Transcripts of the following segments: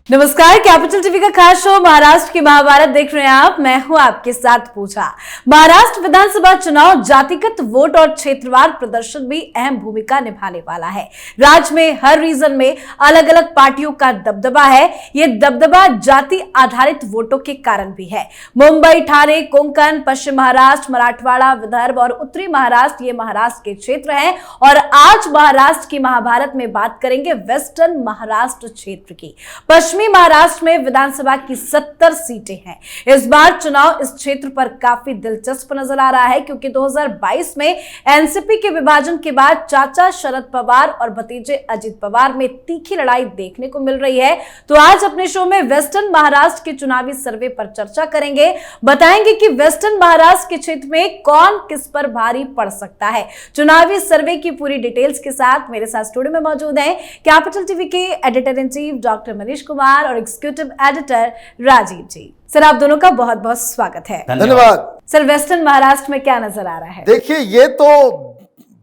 नमस्कार, capital TV का खास शो महाराष्ट्र की महाभारत देख रहे हैं आप। मैं हूं आपके साथ पूजा। महाराष्ट्र विधानसभा चुनाव जातिगत वोट और क्षेत्रवार प्रदर्शन भी अहम भूमिका निभाने वाला है। राज्य में हर रीजन में अलग अलग पार्टियों का दबदबा है। ये दबदबा जाति आधारित वोटों के कारण भी है। मुंबई, ठाणे, कोंकण, पश्चिम महाराष्ट्र, मराठवाड़ा, विदर्भ और उत्तरी महाराष्ट्र ये महाराष्ट्र के क्षेत्र हैं। और आज महाराष्ट्र की महाभारत में बात करेंगे वेस्टर्न महाराष्ट्र क्षेत्र की। पश्चिमी महाराष्ट्र में विधानसभा की 70 सीटें हैं। इस बार चुनाव इस क्षेत्र पर काफी दिलचस्प नजर आ रहा है, क्योंकि 2022 में एनसीपी के विभाजन के बाद चाचा शरद पवार और भतीजे अजित पवार में तीखी लड़ाई देखने को मिल रही है। तो आज अपने शो में वेस्टर्न महाराष्ट्र के चुनावी सर्वे पर चर्चा करेंगे। बताएंगे कि वेस्टर्न महाराष्ट्र के क्षेत्र में कौन किस पर भारी पड़ सकता है। चुनावी सर्वे की पूरी डिटेल्स के साथ मेरे साथ स्टूडियो में मौजूद हैं कैपिटल टीवी के editor in chief doctor Manish Kumar और एग्जीक्यूटिव एडिटर राजीव जी। सर, आप दोनों का बहुत बहुत स्वागत है। धन्यवाद। सर, वेस्टर्न महाराष्ट्र में क्या नजर आ रहा है? देखिए, ये तो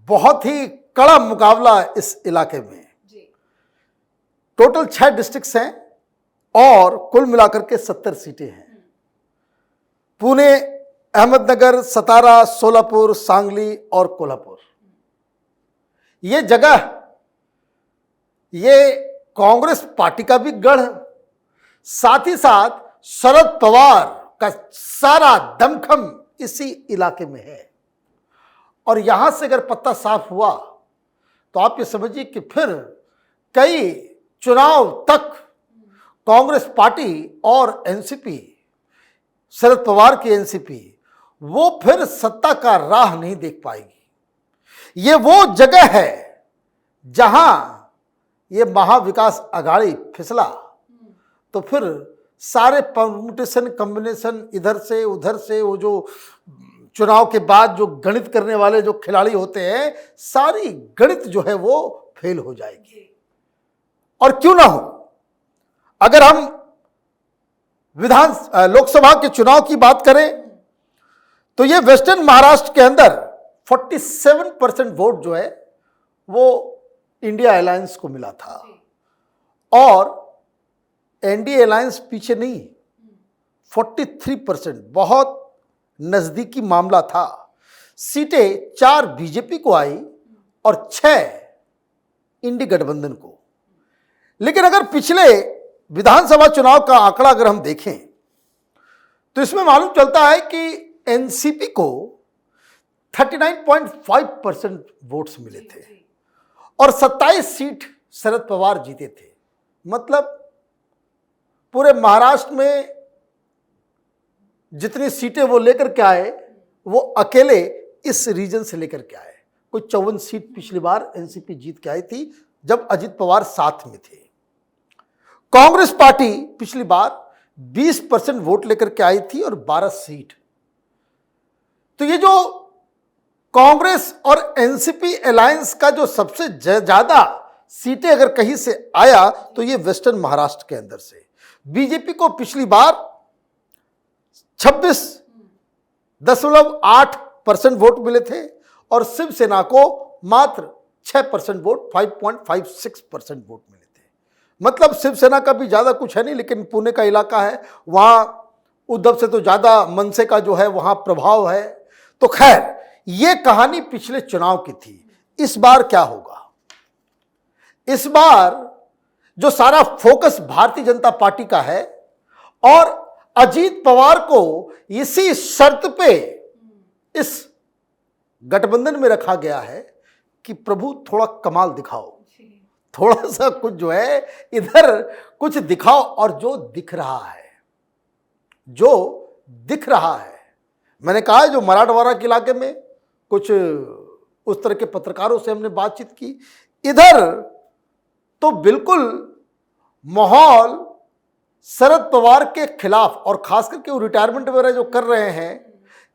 बहुत ही कड़ा मुकाबला इस इलाके में। टोटल 6 डिस्ट्रिक्ट्स हैं और कुल मिलाकर के 70 सीटें हैं। पुणे, अहमदनगर, सतारा, सोलापुर, सांगली और कोल्हापुर। ये जगह ये कांग्रेस पार्टी का भी गढ़, साथ ही साथ शरद पवार का सारा दमखम इसी इलाके में है। और यहां से अगर पत्ता साफ हुआ तो आप ये समझिए कि फिर कई चुनाव तक कांग्रेस पार्टी और एनसीपी, शरद पवार की एनसीपी, वो फिर सत्ता का राह नहीं देख पाएगी। ये वो जगह है जहां ये महाविकास अघाड़ी फिसला तो फिर सारे परमुटेशन कॉम्बिनेशन इधर से उधर से, वो जो चुनाव के बाद जो गणित करने वाले जो खिलाड़ी होते हैं, सारी गणित जो है वो फेल हो जाएगी। और क्यों ना हो, अगर हम लोकसभा के चुनाव की बात करें तो ये वेस्टर्न महाराष्ट्र के अंदर 47% वोट जो है वो इंडिया अलायंस को मिला था। और एनडीए अलायंस पीछे नहीं, 43%, बहुत नजदीकी मामला था। सीटें 4 बीजेपी को आई और 6 इंडी गठबंधन को। लेकिन अगर पिछले विधानसभा चुनाव का आंकड़ा अगर हम देखें तो इसमें मालूम चलता है कि एनसीपी को 39.5% वोट्स मिले थे और 27 सीट शरद पवार जीते थे। मतलब पूरे महाराष्ट्र में जितनी सीटें वो लेकर के आए, वो अकेले इस रीजन से लेकर के आए। कोई 54 सीट पिछली बार एनसीपी जीत के आई थी जब अजित पवार साथ में थे। कांग्रेस पार्टी पिछली बार 20% वोट लेकर के आई थी और 12 सीट। तो ये जो कांग्रेस और एनसीपी अलायंस का जो सबसे ज्यादा सीटें अगर कहीं से आया तो ये वेस्टर्न महाराष्ट्र के अंदर से। बीजेपी को पिछली बार 26.8% वोट मिले थे और शिवसेना को मात्र 6% वोट, 5.56% वोट मिले थे। मतलब शिवसेना का भी ज्यादा कुछ है नहीं, लेकिन पुणे का इलाका है, वहां उद्धव से तो ज्यादा मनसे का जो है वहां प्रभाव है। तो खैर, ये कहानी पिछले चुनाव की थी। इस बार क्या होगा? इस बार जो सारा फोकस भारतीय जनता पार्टी का है और अजीत पवार को इसी शर्त पे इस गठबंधन में रखा गया है कि प्रभु थोड़ा कमाल दिखाओ, थोड़ा सा कुछ जो है इधर कुछ दिखाओ। और जो दिख रहा है, मैंने कहा है, जो मराठवाड़ा के इलाके में कुछ उस तरह के पत्रकारों से हमने बातचीत की, इधर तो बिल्कुल माहौल शरद पवार के खिलाफ, और खास करके वो रिटायरमेंट वगैरह जो कर रहे हैं,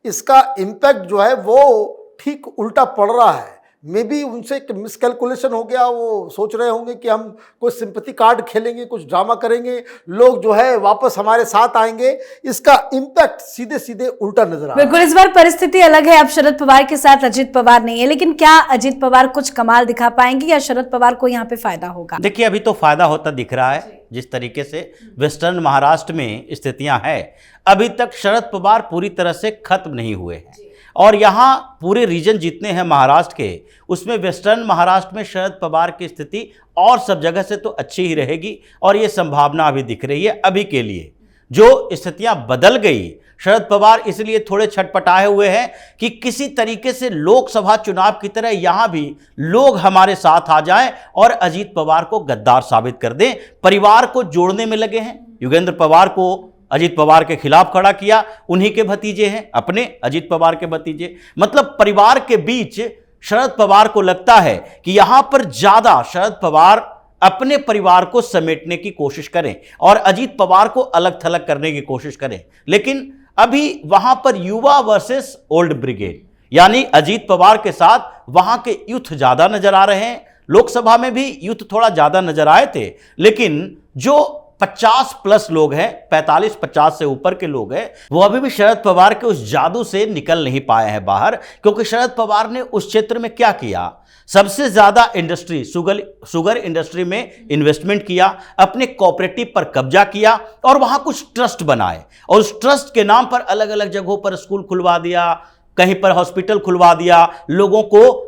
इसका इम्पैक्ट जो है वो ठीक उल्टा पड़ रहा है। मे बी उनसे एक मिसकैलकुलेशन हो गया, वो सोच रहे होंगे कि हम कुछ सिंपैथी कार्ड खेलेंगे, कुछ ड्रामा करेंगे, लोग जो है वापस हमारे साथ आएंगे। इसका इम्पैक्ट सीधे सीधे उल्टा नजर आ रहा है। बिल्कुल, इस बार परिस्थिति अलग है। अब शरद पवार के साथ अजीत पवार नहीं है, लेकिन क्या अजीत पवार कुछ कमाल दिखा पाएंगे या शरद पवार को यहाँ पे फायदा होगा? देखिए, अभी तो फायदा होता दिख रहा है। जिस तरीके से वेस्टर्न महाराष्ट्र में स्थितियां हैं, अभी तक शरद पवार पूरी तरह से खत्म नहीं हुए हैं। और यहाँ पूरे रीजन जितने हैं महाराष्ट्र के, उसमें वेस्टर्न महाराष्ट्र में शरद पवार की स्थिति और सब जगह से तो अच्छी ही रहेगी। और ये संभावना अभी दिख रही है। अभी के लिए जो स्थितियां बदल गई, शरद पवार इसलिए थोड़े छटपटाए हुए हैं कि किसी तरीके से लोकसभा चुनाव की तरह यहां भी लोग हमारे साथ आ जाएं और अजीत पवार को गद्दार साबित कर दें। परिवार को जोड़ने में लगे हैं। योगेंद्र पवार को अजीत पवार के खिलाफ खड़ा किया, उन्हीं के भतीजे हैं, अपने अजीत पवार के भतीजे। मतलब परिवार के बीच शरद पवार को लगता है कि यहां पर ज्यादा शरद पवार अपने परिवार को समेटने की कोशिश करें और अजीत पवार को अलग थलग करने की कोशिश करें। लेकिन अभी वहां पर युवा वर्सेस ओल्ड ब्रिगेड, यानी अजीत पवार के साथ वहां के यूथ ज्यादा नजर आ रहे हैं। लोकसभा में भी यूथ थोड़ा ज्यादा नजर आए थे, लेकिन जो 50 प्लस लोग हैं, 45-50 से ऊपर के लोग हैं, वो अभी भी शरद पवार के उस जादू से निकल नहीं पाए हैं बाहर। क्योंकि शरद पवार ने उस क्षेत्र में क्या किया, सबसे ज्यादा इंडस्ट्री शुगर इंडस्ट्री में इन्वेस्टमेंट किया, अपने कोऑपरेटिव पर कब्जा किया और वहां कुछ ट्रस्ट बनाए और उस ट्रस्ट के नाम पर अलग अलग जगहों पर स्कूल खुलवा दिया, कहीं पर हॉस्पिटल खुलवा दिया, लोगों को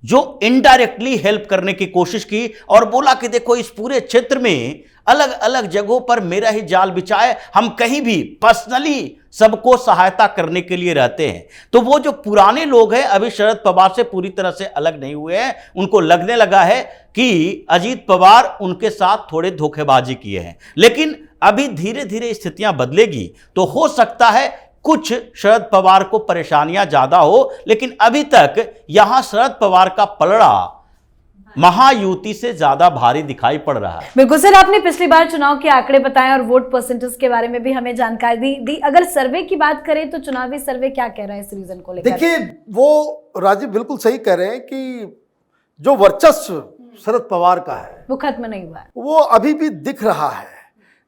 जो इनडायरेक्टली हेल्प करने की कोशिश की और बोला कि देखो इस पूरे क्षेत्र में अलग अलग जगहों पर मेरा ही जाल बिछाए, हम कहीं भी पर्सनली सबको सहायता करने के लिए रहते हैं। तो वो जो पुराने लोग हैं अभी शरद पवार से पूरी तरह से अलग नहीं हुए हैं। उनको लगने लगा है कि अजीत पवार उनके साथ थोड़े धोखेबाजी किए हैं। लेकिन अभी धीरे धीरे स्थितियां बदलेगी तो हो सकता है कुछ शरद पवार को परेशानियां ज्यादा हो, लेकिन अभी तक यहां शरद पवार का पलड़ा महायुति से ज्यादा भारी दिखाई पड़ रहा है। बिल्कुल सर, आपने पिछली बार चुनाव के आंकड़े बताए और वोट परसेंटेज के बारे में भी हमें जानकारी दी। अगर सर्वे की बात करें तो चुनावी सर्वे क्या कह रहा है इस रीजन को लेकर? देखिए, वो राजीव बिल्कुल सही कह रहे हैं कि जो वर्चस्व शरद पवार का है वो खत्म नहीं हुआ है, वो अभी भी दिख रहा है।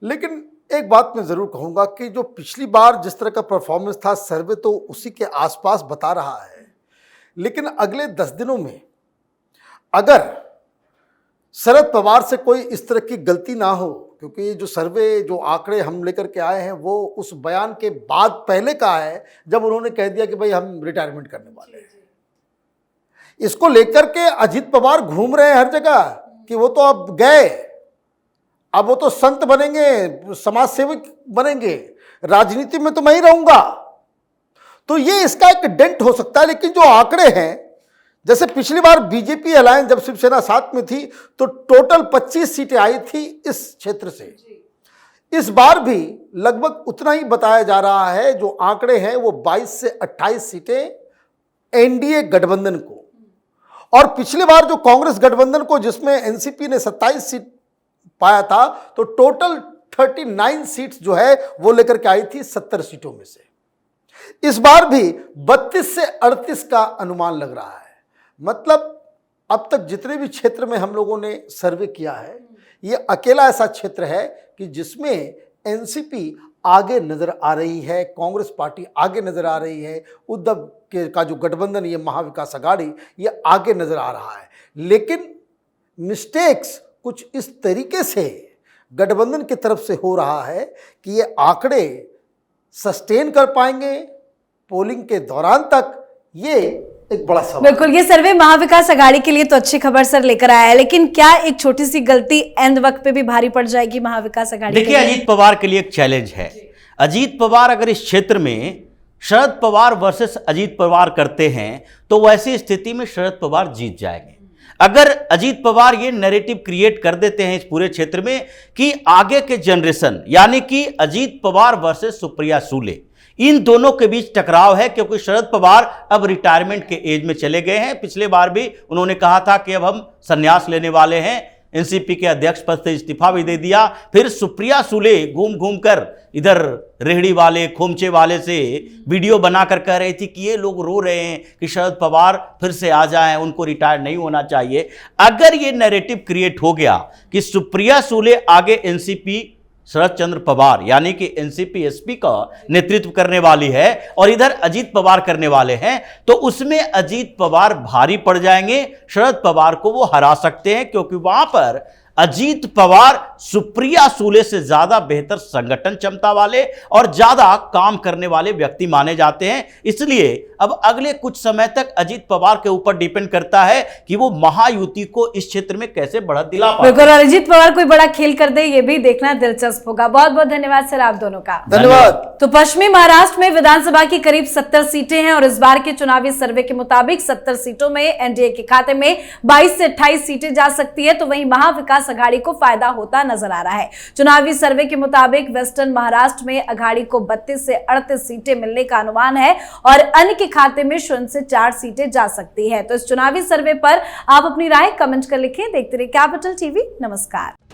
लेकिन एक बात मैं जरूर कहूंगा कि जो पिछली बार जिस तरह का परफॉर्मेंस था, सर्वे तो उसी के आसपास बता रहा है। लेकिन अगले 10 दिनों में अगर शरद पवार से कोई इस तरह की गलती ना हो, क्योंकि जो सर्वे जो आंकड़े हम लेकर के आए हैं वो उस बयान के बाद पहले का है जब उन्होंने कह दिया कि भाई हम रिटायरमेंट करने वाले हैं। इसको लेकर के अजीत पवार घूम रहे हैं हर जगह कि वो तो अब गए, अब वो तो संत बनेंगे, समाज सेवक बनेंगे, राजनीति में तो मैं ही रहूंगा। तो ये इसका एक डेंट हो सकता है। लेकिन जो आंकड़े हैं, जैसे पिछली बार बीजेपी अलायंस जब शिवसेना साथ में थी तो टोटल 25 सीटें आई थी इस क्षेत्र से। इस बार भी लगभग उतना ही बताया जा रहा है। जो आंकड़े हैं वो 22 से 28 सीटें एनडीए गठबंधन को, और पिछली बार जो कांग्रेस गठबंधन को जिसमें एनसीपी ने 27 सीट पाया था, तो टोटल 39 सीट्स जो है वो लेकर के आई थी 70 सीटों में से। इस बार भी 32 से 38 का अनुमान लग रहा है। मतलब अब तक जितने भी क्षेत्र में हम लोगों ने सर्वे किया है, ये अकेला ऐसा क्षेत्र है कि जिसमें एनसीपी आगे नजर आ रही है, कांग्रेस पार्टी आगे नजर आ रही है, उद्धव के का जो गठबंधन ये महाविकास अघाड़ी ये आगे नजर आ रहा है। लेकिन मिस्टेक्स कुछ इस तरीके से गठबंधन की तरफ से हो रहा है कि ये आंकड़े सस्टेन कर पाएंगे पोलिंग के दौरान तक, ये एक बड़ा सवाल। बिल्कुल, ये सर्वे महाविकास अघाड़ी के लिए तो अच्छी खबर सर लेकर आया है, लेकिन क्या एक छोटी सी गलती एंड वक्त पे भी भारी पड़ जाएगी महाविकास अघाड़ी? देखिए, अजीत पवार के लिए एक चैलेंज है। अजीत पवार अगर इस क्षेत्र में शरद पवार वर्सेस अजीत पवार करते हैं तो वैसी स्थिति में शरद पवार जीत जाएंगे। अगर अजीत पवार ये नैरेटिव क्रिएट कर देते हैं इस पूरे क्षेत्र में कि आगे के जनरेशन, यानी कि अजीत पवार वर्सेस सुप्रिया सूले, इन दोनों के बीच टकराव है, क्योंकि शरद पवार अब रिटायरमेंट के एज में चले गए हैं। पिछले बार भी उन्होंने कहा था कि अब हम संन्यास लेने वाले हैं, एनसीपी के अध्यक्ष पद से इस्तीफा भी दे दिया। फिर सुप्रिया सुले घूम घूम कर इधर रेहड़ी वाले खोमचे वाले से वीडियो बनाकर कह रही थी कि ये लोग रो रहे हैं कि शरद पवार फिर से आ जाएं, उनको रिटायर नहीं होना चाहिए। अगर ये नैरेटिव क्रिएट हो गया कि सुप्रिया सुले आगे एनसीपी शरद चंद्र पवार यानी कि एनसीपी एसपी का नेतृत्व करने वाली है और इधर अजीत पवार करने वाले हैं, तो उसमें अजीत पवार भारी पड़ जाएंगे। शरद पवार को वो हरा सकते हैं, क्योंकि वहां पर अजीत पवार सुप्रिया सुले से ज्यादा बेहतर संगठन क्षमता वाले और ज्यादा काम करने वाले व्यक्ति माने जाते हैं। इसलिए अब अगले कुछ समय तक अजीत पवार के ऊपर डिपेंड करता है कि वो महायुति को इस क्षेत्र में कैसे बढ़त दिला पाए। बिल्कुल, अजीत पवार कोई बड़ा खेल कर दे, ये भी देखना दिलचस्प होगा। बहुत बहुत धन्यवाद सर आप दोनों का। धन्यवाद। तो पश्चिमी महाराष्ट्र में विधानसभा की करीब 70 सीटें हैं और इस बार के चुनावी सर्वे के मुताबिक 70 सीटों में एनडीए के खाते में 22 से 28 सीटें जा सकती है, तो वहीं महाविकास अघाड़ी को फायदा होता नजर आ रहा है। चुनावी सर्वे के मुताबिक वेस्टर्न महाराष्ट्र में अघाड़ी को 32 से 38 सीटें मिलने का अनुमान है और अन्य के खाते में 0 से 4 सीटें जा सकती है। तो इस चुनावी सर्वे पर आप अपनी राय कमेंट कर लिखें। देखते रहिए कैपिटल टीवी। नमस्कार।